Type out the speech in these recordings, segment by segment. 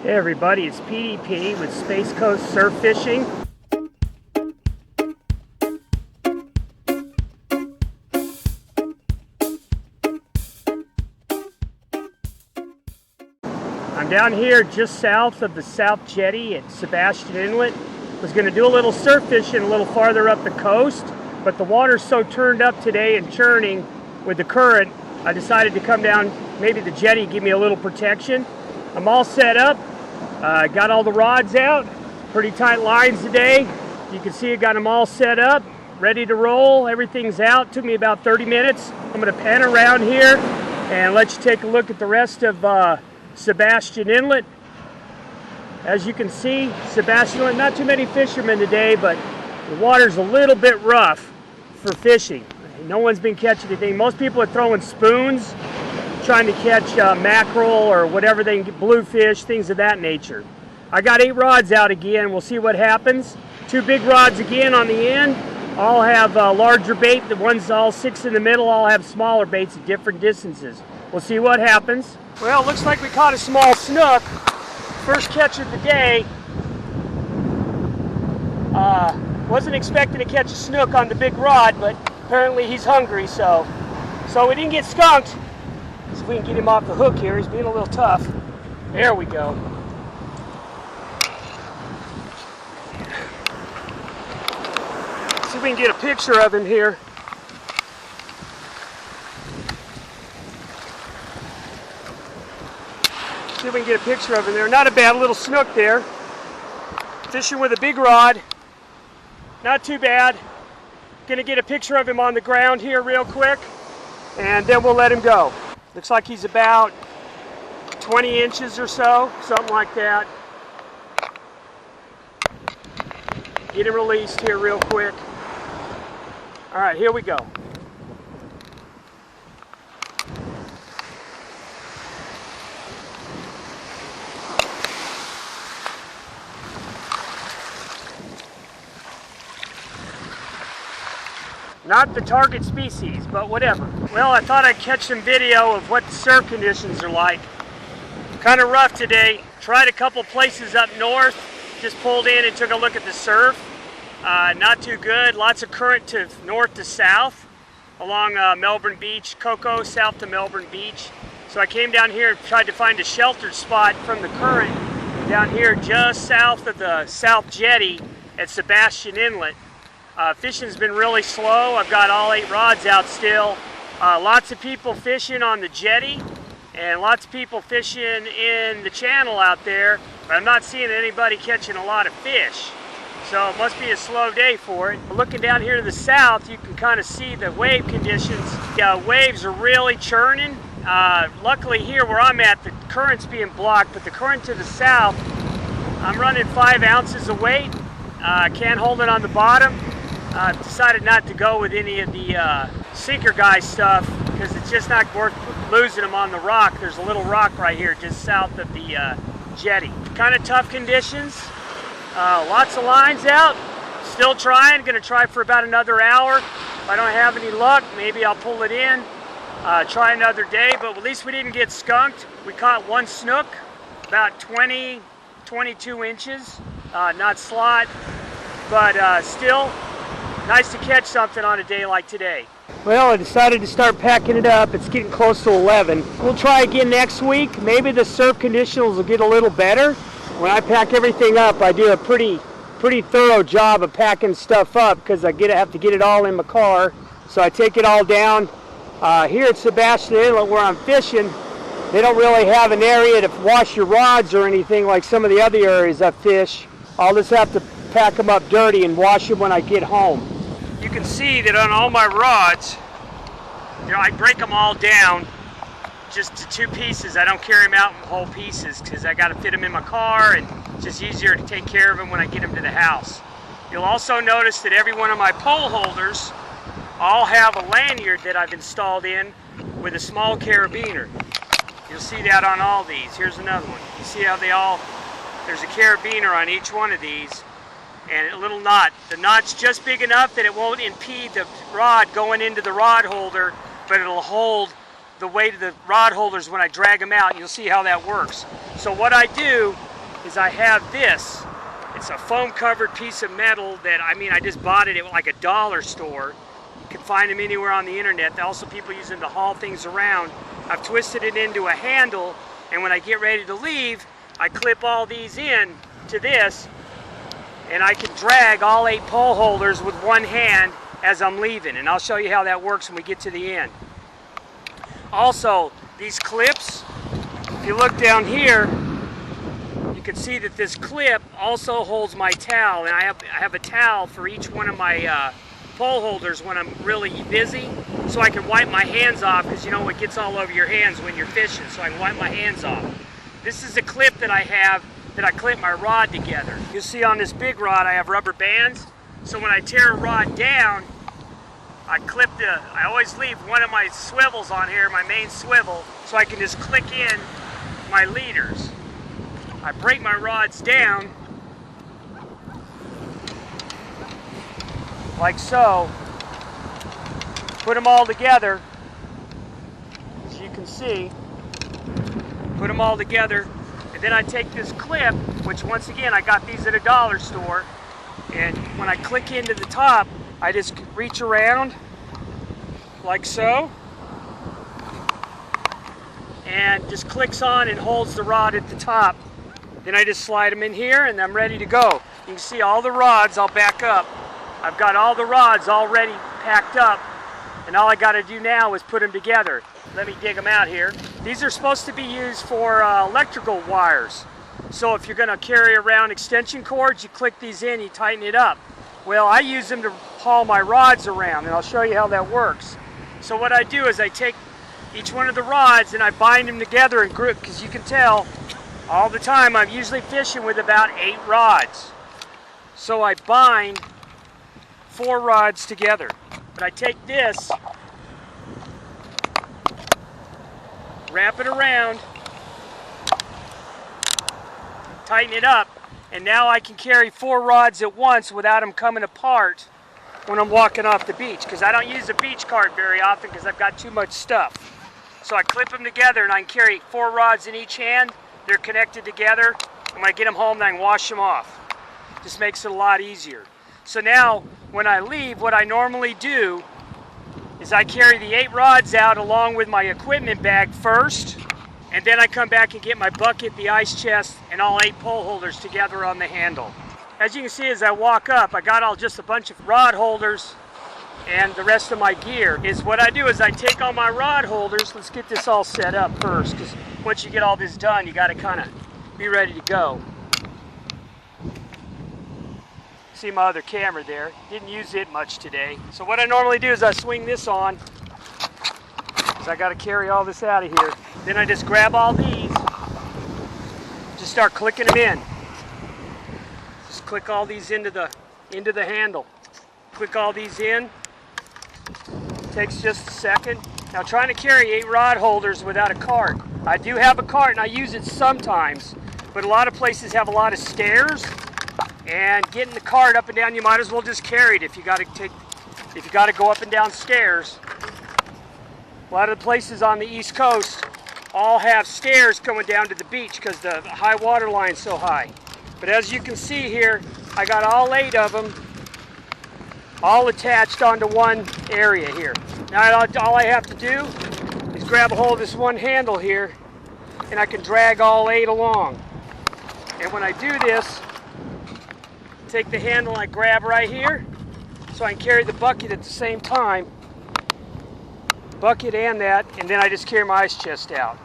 Hey everybody, it's PDP with Space Coast Surf Fishing. I'm down here just south of the South Jetty at Sebastian Inlet. Was going to do a little surf fishing a little farther up the coast, but the water's so turned up today and churning with the current, I decided to come down, maybe the jetty give me a little protection. I'm all set up. Got all the rods out, pretty tight lines today. You can see I got them all set up, ready to roll. Everything's out. Took me about 30 minutes. I'm going to pan around here and let you take a look at the rest of Sebastian Inlet. As you can see, Sebastian Inlet, not too many fishermen today, but the water's a little bit rough for fishing. No one's been catching anything. Most people are throwing spoons, trying to catch mackerel or whatever they can get, bluefish, things of that nature. I got 8 rods out again. We'll see what happens. 2 big rods again on the end. All have larger bait. The ones all 6 in the middle all have smaller baits at different distances. We'll see what happens. Well, it looks like we caught a small snook. First catch of the day. Wasn't expecting to catch a snook on the big rod, but apparently he's hungry, so we didn't get skunked. See if we can get him off the hook here. He's being a little tough. There we go. See if we can get a picture of him here. See if we can get a picture of him there. Not a bad little snook there. Fishing with a big rod. Not too bad. Gonna get a picture of him on the ground here real quick, and then we'll let him go. Looks like he's about 20 inches or so, something like that. Get him released here real quick. All right, here we go. Not the target species, but whatever. Well, I thought I'd catch some video of what the surf conditions are like. Kind of rough today. Tried a couple places up north. Just pulled in and took a look at the surf. Not too good. Lots of current to north to south along Melbourne Beach, Coco, south to Melbourne Beach. So I came down here and tried to find a sheltered spot from the current down here just south of the South Jetty at Sebastian Inlet. Fishing's been really slow. I've got all 8 rods out still. Lots of people fishing on the jetty and lots of people fishing in the channel out there, but I'm not seeing anybody catching a lot of fish. So it must be a slow day for it. Looking down here to the south, you can kind of see the wave conditions. The waves are really churning. Luckily here where I'm at, the current's being blocked, but the current to the south, I'm running 5 ounces of weight. Can't hold it on the bottom. I've decided not to go with any of the sinker guy stuff because it's just not worth losing them on the rock. There's a little rock right here just south of the jetty. Kind of tough conditions. Lots of lines out. Still trying. Going to try for about another hour. If I don't have any luck, maybe I'll pull it in. Try another day, but at least we didn't get skunked. We caught 1 snook, about 20, 22 inches. Not slot, but still nice to catch something on a day like today. Well, I decided to start packing it up. It's getting close to 11. We'll try again next week. Maybe the surf conditions will get a little better. When I pack everything up, I do a pretty thorough job of packing stuff up because I have to get it all in my car. So I take it all down. Here at Sebastian Inlet where I'm fishing, they don't really have an area to wash your rods or anything like some of the other areas I fish. I'll just have to pack them up dirty and wash them when I get home. You can see that on all my rods, I break them all down just to 2 pieces. I don't carry them out in whole pieces because I got to fit them in my car, and it's just easier to take care of them when I get them to the house. You'll also notice that every one of my pole holders all have a lanyard that I've installed in with a small carabiner. You'll see that on all these. Here's another one. You see how there's a carabiner on each one of these. And a little knot. The knot's just big enough that it won't impede the rod going into the rod holder, but it'll hold the weight of the rod holders when I drag them out. You'll see how that works. So what I do is I have this. It's a foam covered piece of metal that, I just bought it at like a dollar store. You can find them anywhere on the internet. Also people use them to haul things around. I've twisted it into a handle, and when I get ready to leave, I clip all these in to this, and I can drag all 8 pole holders with one hand as I'm leaving, and I'll show you how that works when we get to the end. Also, these clips, if you look down here, you can see that this clip also holds my towel, and I have a towel for each one of my pole holders when I'm really busy, so I can wipe my hands off, because you know it gets all over your hands when you're fishing, so I can wipe my hands off. This is a clip that I have that I clip my rod together. You'll see on this big rod I have rubber bands, so when I tear a rod down, I always leave one of my swivels on here, my main swivel, so I can just click in my leaders. I break my rods down, like so, put them all together, as you can see, put them all together, and then I take this clip, which once again I got these at a dollar store, and when I click into the top, I just reach around like so, and just clicks on and holds the rod at the top. Then I just slide them in here and I'm ready to go. You can see all the rods. I'll back up. I've got all the rods already packed up, and all I got to do now is put them together. Let me dig them out here. These are supposed to be used for electrical wires. So if you're going to carry around extension cords, you click these in, you tighten it up. Well, I use them to haul my rods around, and I'll show you how that works. So what I do is I take each one of the rods and I bind them together in group, because you can tell all the time I'm usually fishing with about 8 rods. So I bind 4 rods together. But I take this, wrap it around, tighten it up, and now I can carry 4 rods at once without them coming apart when I'm walking off the beach, because I don't use a beach cart very often because I've got too much stuff. So I clip them together and I can carry 4 rods in each hand. They're connected together, and when I get them home, I can wash them off. Just makes it a lot easier. So now, when I leave, what I normally do is I carry the 8 rods out along with my equipment bag first, and then I come back and get my bucket, the ice chest, and all 8 pole holders together on the handle. As you can see, as I walk up, I got just a bunch of rod holders and the rest of my gear. What I do is I take all my rod holders. Let's get this all set up first, because once you get all this done, you got to kind of be ready to go. See my other camera there. Didn't use it much today. So what I normally do is I swing this on, so I got to carry all this out of here. Then I just grab all these, just start clicking them in. Just click all these into the handle. Click all these in. Takes just a second. Now, trying to carry 8 rod holders without a cart. I do have a cart and I use it sometimes, but a lot of places have a lot of stairs, and getting the cart up and down, you might as well just carry it if you got to go up and down stairs. A lot of the places on the East Coast all have stairs coming down to the beach because the high water line's so high. But as you can see here, I got all 8 of them all attached onto one area here. Now all I have to do is grab a hold of this one handle here, and I can drag all 8 along. And when I do this, take the handle I grab right here, so I can carry the bucket at the same time. Bucket and that, and then I just carry my ice chest out.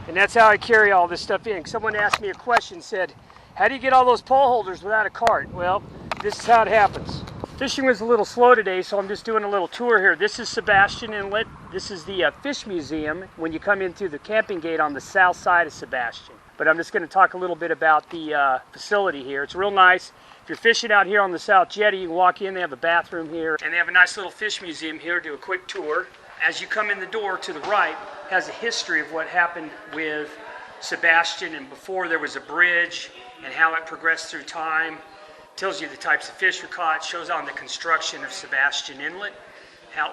And that's how I carry all this stuff in. Someone asked me a question, said, how do you get all those pole holders without a cart? Well, this is how it happens. Fishing was a little slow today, so I'm just doing a little tour here. This is Sebastian Inlet. This is the fish museum when you come in through the camping gate on the south side of Sebastian. But I'm just going to talk a little bit about the facility here. It's real nice. If you're fishing out here on the South Jetty, you can walk in. They have a bathroom here, and they have a nice little fish museum here. Do a quick tour. As you come in the door to the right, has a history of what happened with Sebastian, and before there was a bridge and how it progressed through time. Tells you the types of fish were caught. Shows on the construction of Sebastian Inlet,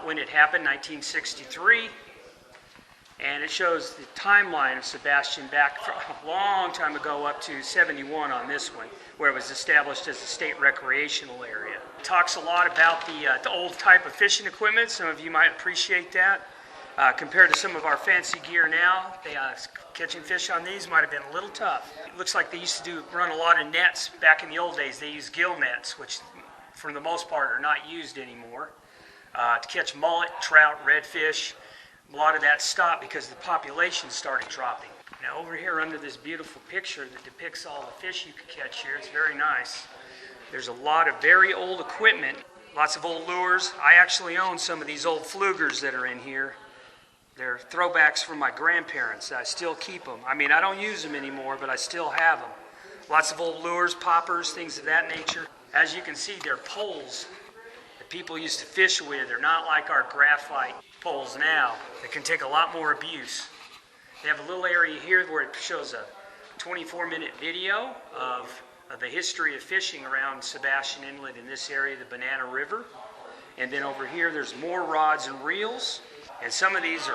when it happened, 1963. And it shows the timeline of Sebastian back from a long time ago up to 71 on this one, where it was established as a state recreational area. It talks a lot about the old type of fishing equipment. Some of you might appreciate that. Compared to some of our fancy gear now, catching fish on these might have been a little tough. It looks like they used to run a lot of nets back in the old days. They used gill nets, which for the most part are not used anymore, to catch mullet, trout, redfish. A lot of that stopped because the population started dropping. Now over here under this beautiful picture that depicts all the fish you could catch here, it's very nice. There's a lot of very old equipment, lots of old lures. I actually own some of these old flugers that are in here. They're throwbacks from my grandparents. I still keep them. I mean, I don't use them anymore, but I still have them. Lots of old lures, poppers, things of that nature. As you can see, they're poles that people used to fish with. They're not like our graphite poles now. They can take a lot more abuse. They have a little area here where it shows a 24-minute video of the history of fishing around Sebastian Inlet in this area, the Banana River. And then over here, there's more rods and reels. And some of these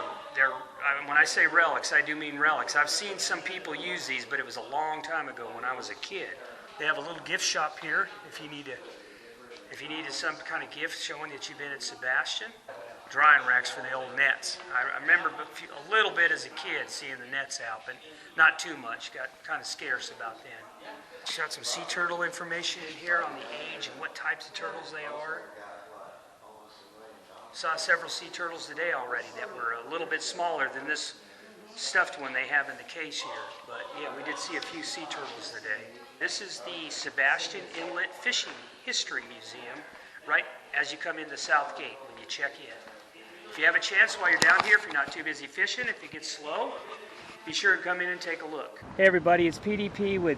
when I say relics, I do mean relics. I've seen some people use these, but it was a long time ago when I was a kid. They have a little gift shop here if you needed some kind of gift showing that you've been at Sebastian. Drying racks for the old nets. I remember a little bit as a kid seeing the nets out, but not too much. Got kind of scarce about then. Got some sea turtle information in here on the age and what types of turtles they are. Saw several sea turtles today already that were a little bit smaller than this stuffed one they have in the case here. But yeah, we did see a few sea turtles today. This is the Sebastian Inlet Fishing History Museum, right as you come into South Gate when you check in. If you have a chance while you're down here, if you're not too busy fishing, if it gets slow, be sure to come in and take a look. Hey everybody, it's PDP with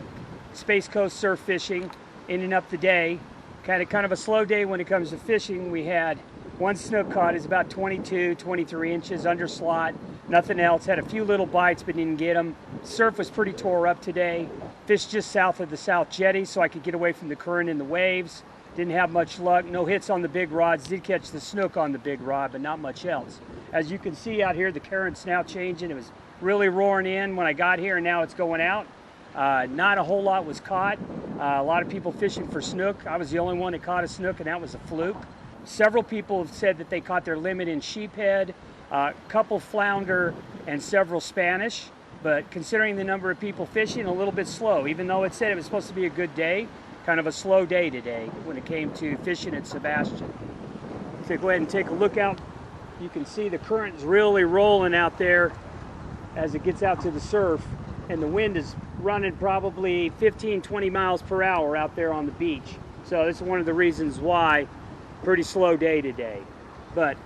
Space Coast Surf Fishing, ending up the day. Kind of a slow day when it comes to fishing. We had one snook caught. It's about 22, 23 inches under slot. Nothing else. Had a few little bites, but didn't get them. Surf was pretty tore up today. Fished just south of the South Jetty so I could get away from the current and the waves. Didn't have much luck. No hits on the big rods. Did catch the snook on the big rod, but not much else. As you can see out here, the current's now changing. It was really roaring in when I got here, and now it's going out. Not a whole lot was caught. A lot of people fishing for snook. I was the only one that caught a snook, and that was a fluke. Several people have said that they caught their limit in sheephead, a couple flounder, and several Spanish. But considering the number of people fishing, a little bit slow. Even though it said it was supposed to be a good day, kind of a slow day today when it came to fishing at Sebastian. So go ahead and take a look out. You can see the current is really rolling out there as it gets out to the surf, and the wind is running probably 15-20 miles per hour out there on the beach. So this is one of the reasons why. Pretty slow day today. But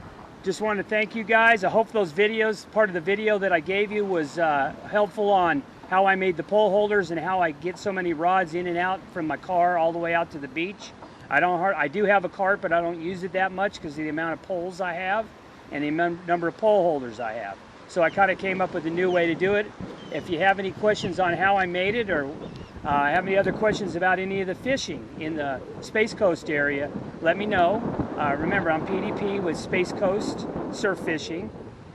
just want to thank you guys. I hope those videos, part of the video that I gave you, was helpful on how I made the pole holders and how I get so many rods in and out from my car all the way out to the beach. I do have a cart, but I don't use it that much because of the amount of poles I have and the number of pole holders I have. So I kind of came up with a new way to do it. If you have any questions on how I made it, or have any other questions about any of the fishing in the Space Coast area, let me know. Remember, I'm PDP with Space Coast Surf Fishing.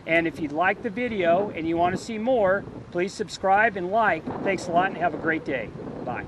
And if you'd like the video and you want to see more, please subscribe and like. Thanks a lot and have a great day. Bye.